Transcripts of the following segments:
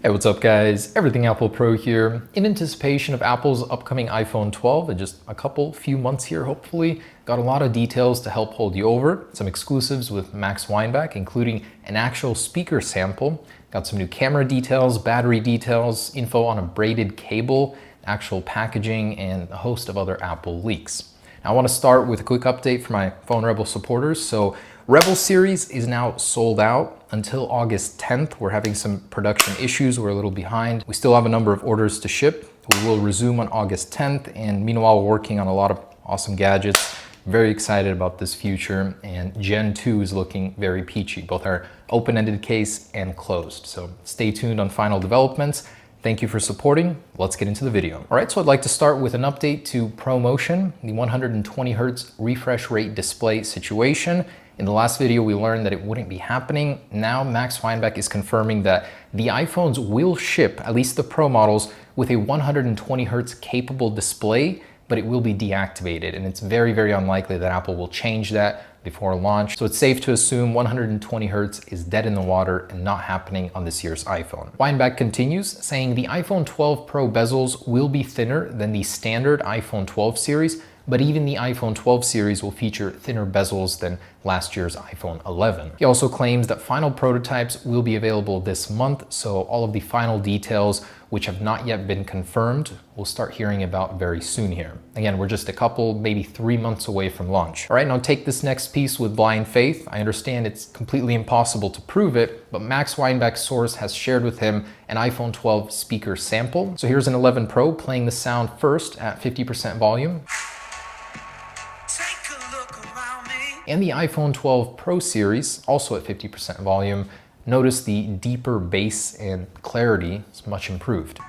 Hey, what's up guys? Everything Apple Pro here. In anticipation of Apple's upcoming iPhone 12 in just a few months here, hopefully. Got a lot of details to help hold you over. Some exclusives with Max Weinbach, including an actual speaker sample. Got some new camera details, battery details, info on a braided cable, actual packaging, and a host of other Apple leaks. Now, I want to start with a quick update for my Phone Rebel supporters. So Rebel series is now sold out until August 10th. We're having some production issues. We're a little behind. We still have a number of orders to ship. We will resume on August 10th. And meanwhile, we're working on a lot of awesome gadgets. Very excited about this future. And Gen 2 is looking very peachy, both our open-ended case and closed. So stay tuned on final developments. Thank you for supporting. Let's get into the video. All right, so I'd like to start with an update to ProMotion, the 120 Hz refresh rate display situation. In the last video, we learned that it wouldn't be happening. Now, Max Weinbach is confirming that the iPhones will ship, at least the Pro models, with a 120 Hz capable display, but it will be deactivated. And it's very, very unlikely that Apple will change that before launch. So it's safe to assume 120 Hz is dead in the water and not happening on this year's iPhone. Weinbach continues, saying the iPhone 12 Pro bezels will be thinner than the standard iPhone 12 series, but even the iPhone 12 series will feature thinner bezels than last year's iPhone 11. He also claims that final prototypes will be available this month, so all of the final details, which have not yet been confirmed, we'll start hearing about very soon here. Again, we're just a couple, maybe 3 months away from launch. All right, now take this next piece with blind faith. I understand it's completely impossible to prove it, but Max Weinbach's source has shared with him an iPhone 12 speaker sample. So here's an 11 Pro playing the sound first at 50% volume. And the iPhone 12 Pro series, also at 50% volume. Notice the deeper bass and clarity is much improved.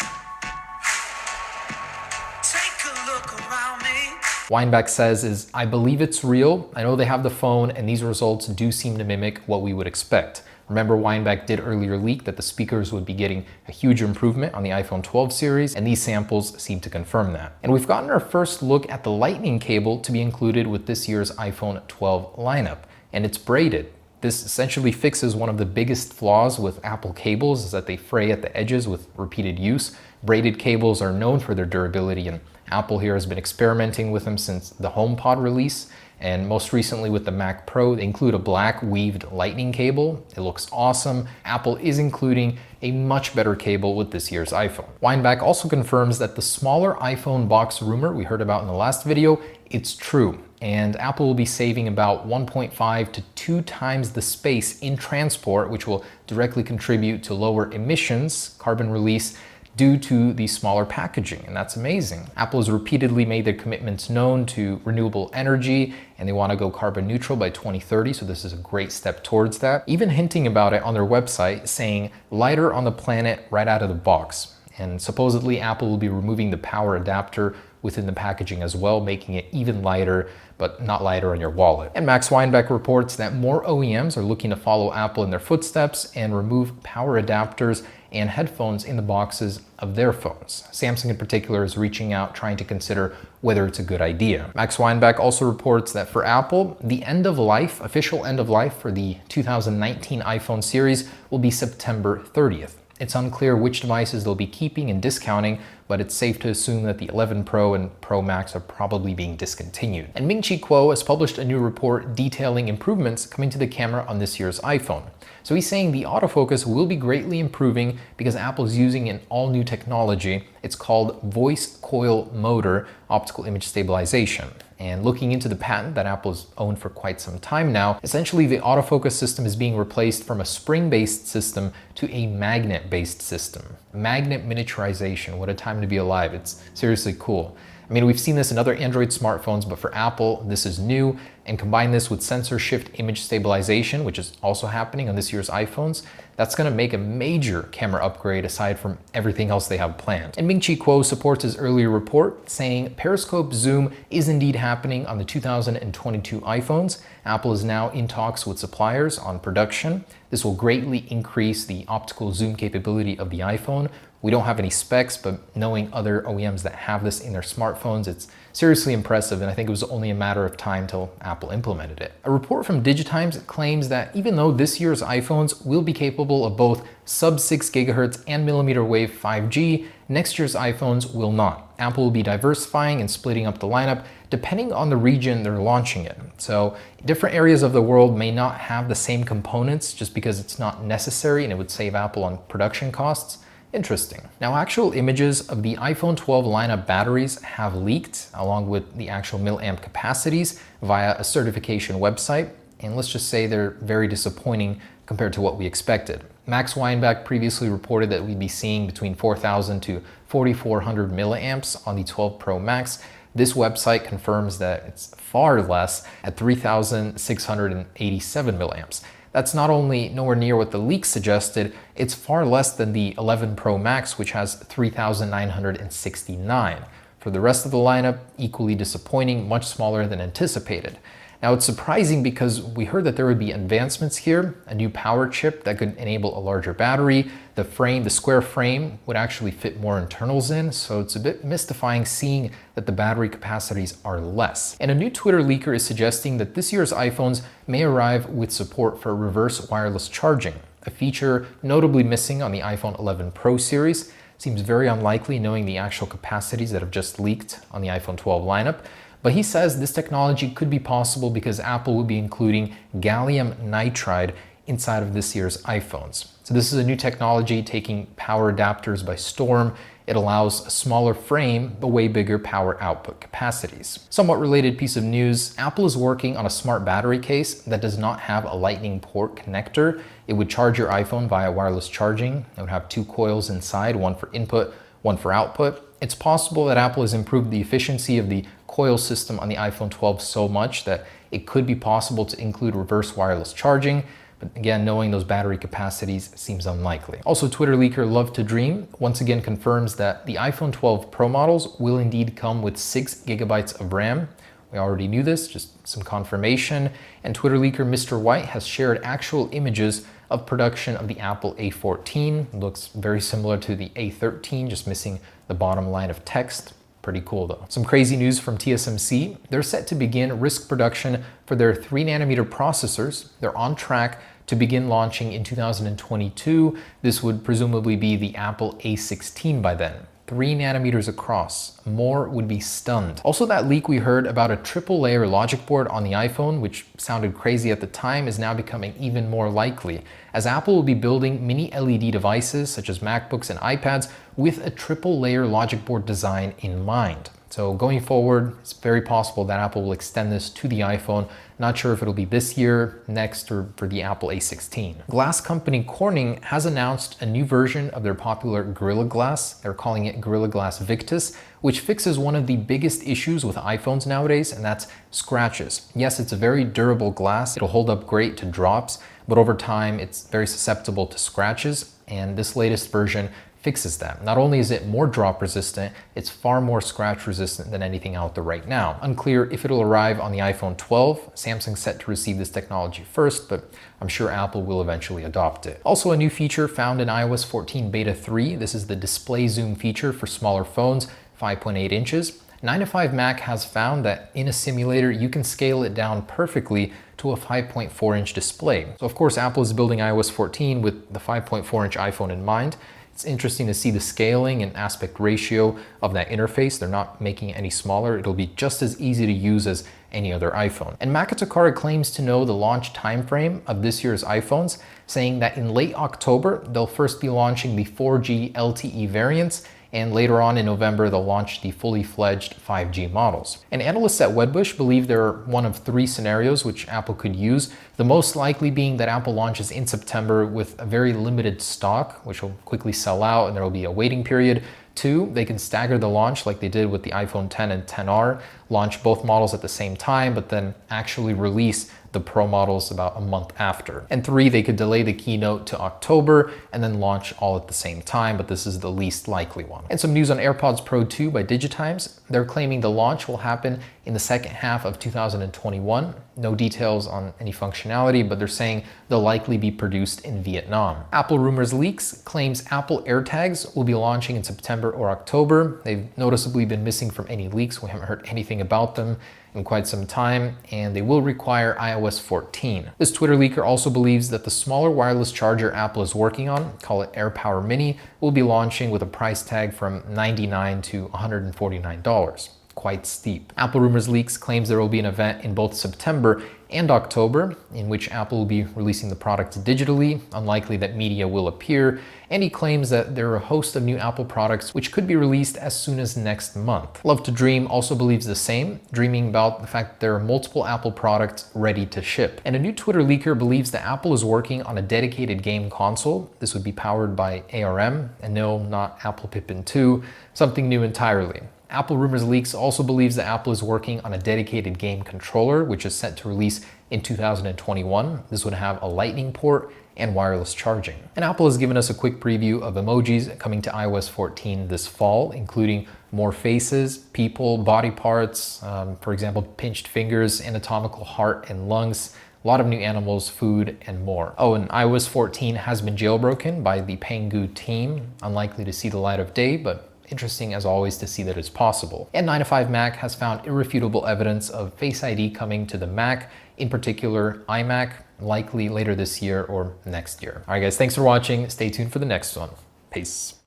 Weinbach says I believe it's real. I know they have the phone and these results do seem to mimic what we would expect. Remember, Weinbach did earlier leak that the speakers would be getting a huge improvement on the iPhone 12 series, and these samples seem to confirm that. And we've gotten our first look at the Lightning cable to be included with this year's iPhone 12 lineup, and it's braided. This essentially fixes one of the biggest flaws with Apple cables, is that they fray at the edges with repeated use. Braided cables are known for their durability, and Apple here has been experimenting with them since the HomePod release. And most recently with the Mac Pro, they include a black weaved Lightning cable. It looks awesome. Apple is including a much better cable with this year's iPhone. Weinbach also confirms that the smaller iPhone box rumor we heard about in the last video, it's true. And Apple will be saving about 1.5 to 2 times the space in transport, which will directly contribute to lower emissions, carbon release, due to the smaller packaging, and that's amazing. Apple has repeatedly made their commitments known to renewable energy, and they want to go carbon neutral by 2030, so this is a great step towards that. Even hinting about it on their website, saying lighter on the planet right out of the box. And supposedly Apple will be removing the power adapter within the packaging as well, making it even lighter, but not lighter on your wallet. And Max Weinbach reports that more OEMs are looking to follow Apple in their footsteps and remove power adapters and headphones in the boxes of their phones. Samsung in particular is reaching out, trying to consider whether it's a good idea. Max Weinbach also reports that for Apple, the end of life, official end of life for the 2019 iPhone series will be September 30th. It's unclear which devices they'll be keeping and discounting, but it's safe to assume that the 11 Pro and Pro Max are probably being discontinued. And Ming-Chi Kuo has published a new report detailing improvements coming to the camera on this year's iPhone. So he's saying the autofocus will be greatly improving because Apple is using an all-new technology. It's called voice coil motor optical image stabilization. And looking into the patent that Apple has owned for quite some time now, essentially the autofocus system is being replaced from a spring-based system to a magnet-based system. Magnet miniaturization, what a time to be alive. It's seriously cool. I mean, we've seen this in other Android smartphones, but for Apple, this is new. And combine this with sensor shift image stabilization, which is also happening on this year's iPhones, that's gonna make a major camera upgrade aside from everything else they have planned. And Ming-Chi Kuo supports his earlier report, saying periscope zoom is indeed happening on the 2022 iPhones. Apple is now in talks with suppliers on production. This will greatly increase the optical zoom capability of the iPhone. We don't have any specs, but knowing other OEMs that have this in their smartphones, it's seriously impressive, and I think it was only a matter of time till Apple implemented it. A report from Digitimes claims that even though this year's iPhones will be capable of both sub 6 gigahertz and millimeter wave 5G, next year's iPhones will not. Apple will be diversifying and splitting up the lineup depending on the region they're launching in. So different areas of the world may not have the same components just because it's not necessary and it would save Apple on production costs. Interesting. Now, actual images of the iPhone 12 lineup batteries have leaked along with the actual milliamp capacities via a certification website. And let's just say they're very disappointing compared to what we expected. Max Weinbach previously reported that we'd be seeing between 4,000 to 4,400 milliamps on the 12 Pro Max. This website confirms that it's far less at 3,687 milliamps. That's not only nowhere near what the leak suggested, it's far less than the 11 Pro Max, which has 3,969. For the rest of the lineup, equally disappointing, much smaller than anticipated. Now, it's surprising because we heard that there would be advancements here, a new power chip that could enable a larger battery. The frame, the square frame, would actually fit more internals in, so it's a bit mystifying seeing that the battery capacities are less. And a new Twitter leaker is suggesting that this year's iPhones may arrive with support for reverse wireless charging, a feature notably missing on the iPhone 11 Pro series. Seems very unlikely knowing the actual capacities that have just leaked on the iPhone 12 lineup. But he says this technology could be possible because Apple would be including gallium nitride inside of this year's iPhones. So this is a new technology taking power adapters by storm. It allows a smaller frame, but way bigger power output capacities. Somewhat related piece of news, Apple is working on a smart battery case that does not have a lightning port connector. It would charge your iPhone via wireless charging. It would have two coils inside, one for input, one for output. It's possible that Apple has improved the efficiency of the coil system on the iPhone 12 so much that it could be possible to include reverse wireless charging. But again, knowing those battery capacities seems unlikely. Also, Twitter leaker Love to Dream once again confirms that the iPhone 12 Pro models will indeed come with 6 gigabytes of RAM. We already knew this, just some confirmation. And Twitter leaker Mr. White has shared actual images of production of the Apple A14. It looks very similar to the A13, just missing the bottom line of text. Pretty cool though. Some crazy news from TSMC. They're set to begin risk production for their 3nm processors. They're on track to begin launching in 2022. This would presumably be the Apple A16 by then. 3 nanometers across. More would be stunned. Also, that leak we heard about a triple layer logic board on the iPhone, which sounded crazy at the time, is now becoming even more likely, as Apple will be building mini LED devices such as MacBooks and iPads with a triple layer logic board design in mind. So going forward, it's very possible that Apple will extend this to the iPhone. Not sure if it'll be this year, next, or for the Apple A16. Glass company Corning has announced a new version of their popular Gorilla Glass. They're calling it Gorilla Glass Victus, which fixes one of the biggest issues with iPhones nowadays, and that's scratches. Yes, it's a very durable glass. It'll hold up great to drops, but over time, it's very susceptible to scratches, and this latest version fixes that. Not only is it more drop resistant, it's far more scratch resistant than anything out there right now. Unclear if it'll arrive on the iPhone 12. Samsung's set to receive this technology first, but I'm sure Apple will eventually adopt it. Also, a new feature found in iOS 14 Beta 3. This is the display zoom feature for smaller phones, 5.8 inches. 9to5Mac has found that in a simulator, you can scale it down perfectly to a 5.4-inch display. So of course, Apple is building iOS 14 with the 5.4-inch iPhone in mind. It's interesting to see the scaling and aspect ratio of that interface. They're not making it any smaller. It'll be just as easy to use as any other iPhone. And Macatakara claims to know the launch timeframe of this year's iPhones, saying that in late October, they'll first be launching the 4G LTE variants, and later on in November, they'll launch the fully fledged 5G models. And analysts at Wedbush believe there are one of 3 scenarios which Apple could use, the most likely being that Apple launches in September with a very limited stock, which will quickly sell out and there will be a waiting period. 2, they can stagger the launch like they did with the iPhone 10 and 10R, launch both models at the same time, but then actually release the Pro models about a month after. And 3, they could delay the keynote to October and then launch all at the same time, but this is the least likely one. And some news on AirPods Pro 2 by Digitimes. They're claiming the launch will happen in the second half of 2021. No details on any functionality, but they're saying they'll likely be produced in Vietnam. Apple Rumors Leaks claims Apple AirTags will be launching in September or October. They've noticeably been missing from any leaks. We haven't heard anything about them. in quite some time, and they will require iOS 14. This Twitter leaker also believes that the smaller wireless charger Apple is working on, call it AirPower Mini, will be launching with a price tag from $99 to $149. Quite steep. Apple Rumors Leaks claims there will be an event in both September and October in which Apple will be releasing the product digitally, unlikely that media will appear, and he claims that there are a host of new Apple products which could be released as soon as next month. Love to Dream also believes the same, dreaming about the fact that there are multiple Apple products ready to ship. And a new Twitter leaker believes that Apple is working on a dedicated game console. This would be powered by ARM, and no, not Apple Pippin 2, something new entirely. Apple Rumors Leaks also believes that Apple is working on a dedicated game controller, which is set to release in 2021. This would have a lightning port and wireless charging. And Apple has given us a quick preview of emojis coming to iOS 14 this fall, including more faces, people, body parts, for example, pinched fingers, anatomical heart and lungs, a lot of new animals, food, and more. Oh, and iOS 14 has been jailbroken by the Pangu team, unlikely to see the light of day, but interesting as always to see that it's possible. And 9to5Mac has found irrefutable evidence of Face ID coming to the Mac, in particular iMac, likely later this year or next year. All right guys, thanks for watching. Stay tuned for the next one. Peace.